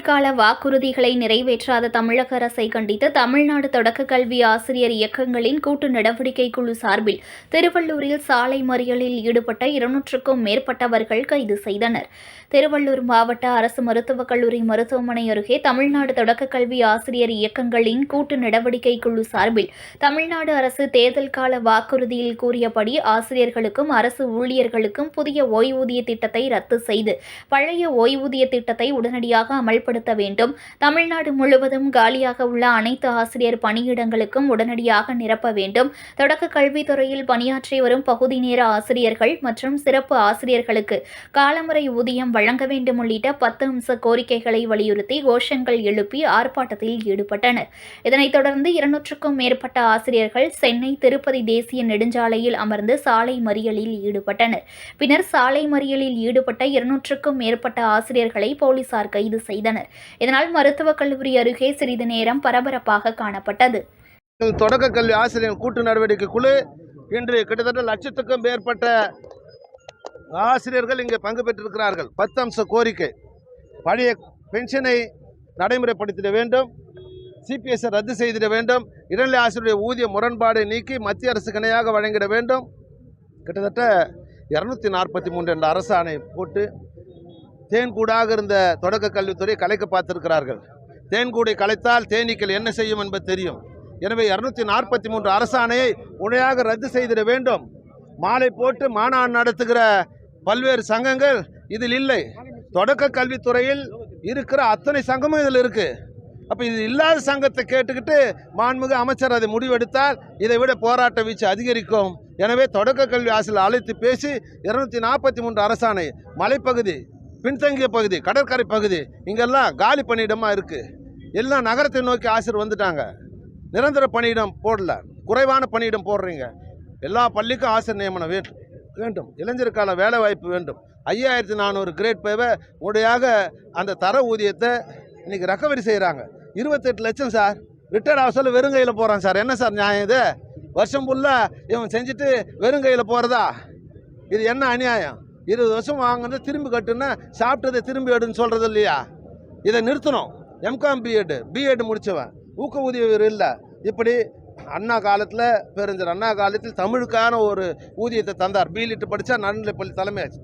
கால வாக்குறுதிகளை நிறைவேற்றாத தமிழக அரசை கண்டித்து தமிழ்நாடு தொடக்க கல்வி ஆசிரியர் இயக்கங்களின் கூட்டு நடவடிக்கை குழு சார்பில் திருவள்ளூரில் சாலை மறியலில் ஈடுபட்ட 200க்கும் மேற்பட்டவர்கள் கைது செய்தனர். திருவள்ளூர் மாவட்ட அரசு மருத்துவக் கல்லூரி மருத்துவமனை அருகே தமிழ்நாடு தொடக்க கல்வி ஆசிரியர் இயக்கங்களின் கூட்டு நடவடிக்கை குழு சார்பில் தமிழ்நாடு அரசு தேர்தல் கால வாக்குறுதியில் கூறியபடி ஆசிரியர்களுக்கும் அரசு ஊழியர்களுக்கும் புதிய ஓய்வூதிய திட்டத்தை ரத்து செய்து பழைய ஓய்வூதிய திட்டத்தை உடனடியாக அமல்படுத்த வேண்டும். தமிழ்நாடு முழுவதும் காலியாக உள்ள அனைத்து ஆசிரியர் பணியிடங்களுக்கும் உடனடியாக நிரப்ப வேண்டும். தொடக்க கல்வித்துறையில் பணியாற்றி வரும் பகுதி நேர ஆசிரியர்கள் மற்றும் சிறப்பு ஆசிரியர்களுக்கு காலமுறை ஊதியம் வழங்க வேண்டும் உள்ளிட்ட 10 அம்ச கோரிக்கைகளை வலியுறுத்தி கோஷங்கள் எழுப்பி ஆர்ப்பாட்டத்தில் ஈடுபட்டனர். இதனைத் தொடர்ந்து 200க்கும் மேற்பட்ட ஆசிரியர்கள் சென்னை திருப்பதி தேசிய நெடுஞ்சாலையில் அமர்ந்து சாலை மறியலில் ஈடுபட்டனர். பின்னர் சாலை மறியலில் ஈடுபட்ட 200க்கும் மேற்பட்ட ஆசிரியர்களை போலீசார் கைது செய்தனர். இதனால் மருத்துவக் கல்லூரி அருகே சிறிது நேரம் பரபரப்பாக காணப்பட்டது. தொடக்க கல்வி ஆசிரியர் கூட்டு நடவடிக்கை குழு இன்று கிட்டத்தட்ட 1,00,000க்கும் மேற்பட்ட ஆசிரியர்கள் இங்கே பங்கு பெற்றிருக்கிறார்கள். 10 அம்ச கோரிக்கை: பழைய பென்ஷனை நடைமுறைப்படுத்திட வேண்டும், சிபிஎஸ் ரத்து செய்திட வேண்டும், இடைநிலை ஆசிரியருடைய ஊதிய முரண்பாடை நீக்கி மத்திய அரசுக்கு இணையாக வழங்கிட வேண்டும். கிட்டத்தட்ட 243 என்ற அரசாணை போட்டு தேன்கூடாக இருந்த தொடக்க கல்வித்துறை கலைக்க பார்த்திருக்கிறார்கள். தேன்கூடை கலைத்தால் தேனீக்கள் என்ன செய்யும் என்பது தெரியும். எனவே 243 அரசாணையை உடையாக ரத்து செய்திட வேண்டும். மாலை போட்டு மாநாடு நடத்துகிற பல்வேறு சங்கங்கள் இதில் இல்லை. தொடக்க கல்வித்துறையில் இருக்கிற அத்தனை சங்கமும் இதில் இருக்கு. அப்போ இது இல்லாத சங்கத்தை கேட்டுக்கிட்டு மாண்புமிகு அமைச்சர் அதை முடிவெடுத்தால் இதை விட போராட்ட வீச்சு அதிகரிக்கும். எனவே தொடக்க கல்வி ஆசிரியர் அழைத்து பேசி 243 அரசாணை மலைப்பகுதி, பின்தங்கிய பகுதி, கடற்கரை பகுதி இங்கெல்லாம் காலி பணியிடமாக இருக்குது. எல்லாம் நகரத்தை நோக்கி ஆசிரியர் வந்துட்டாங்க. நிரந்தர பணியிடம் போடல, குறைவான பணியிடம் போடுறீங்க. எல்லா பள்ளிக்கும் ஆசிரியர் நியமனம் வேண்டும். இளைஞருக்கான வேலை வாய்ப்பு வேண்டும். 5400 கிரேட் பேவை உடையாக அந்த தர ஊதியத்தை இன்றைக்கி ரெக்கவரி செய்கிறாங்க. 28 லட்சம் சார். ரிட்டையர்ட் ஆக சொல்ல வெறுங்கையில் போகிறான் சார். என்ன சார் நியாயம் இது? வருஷம் ஃபுல்லாக இவன் செஞ்சுட்டு வெறுங்கையில் போகிறதா? இது என்ன அநியாயம்? 20 வருஷம் வாங்கினது திரும்பி கட்டுன்னா சாப்பிட்டதை திரும்பி எடுன்னு சொல்கிறது இல்லையா? இதை நிறுத்தணும். எம்காம் பிஎட் முடித்தவன் ஊக்க ஊதியம் இல்லை. இப்படி அண்ணா காலத்தில், பேரறிஞர் அண்ணா காலத்தில் தமிழுக்கான ஒரு ஊதியத்தை தந்தார். பிலிட்டு படித்தா நடுநிலைப்பள்ளி தலைமையாச்சு.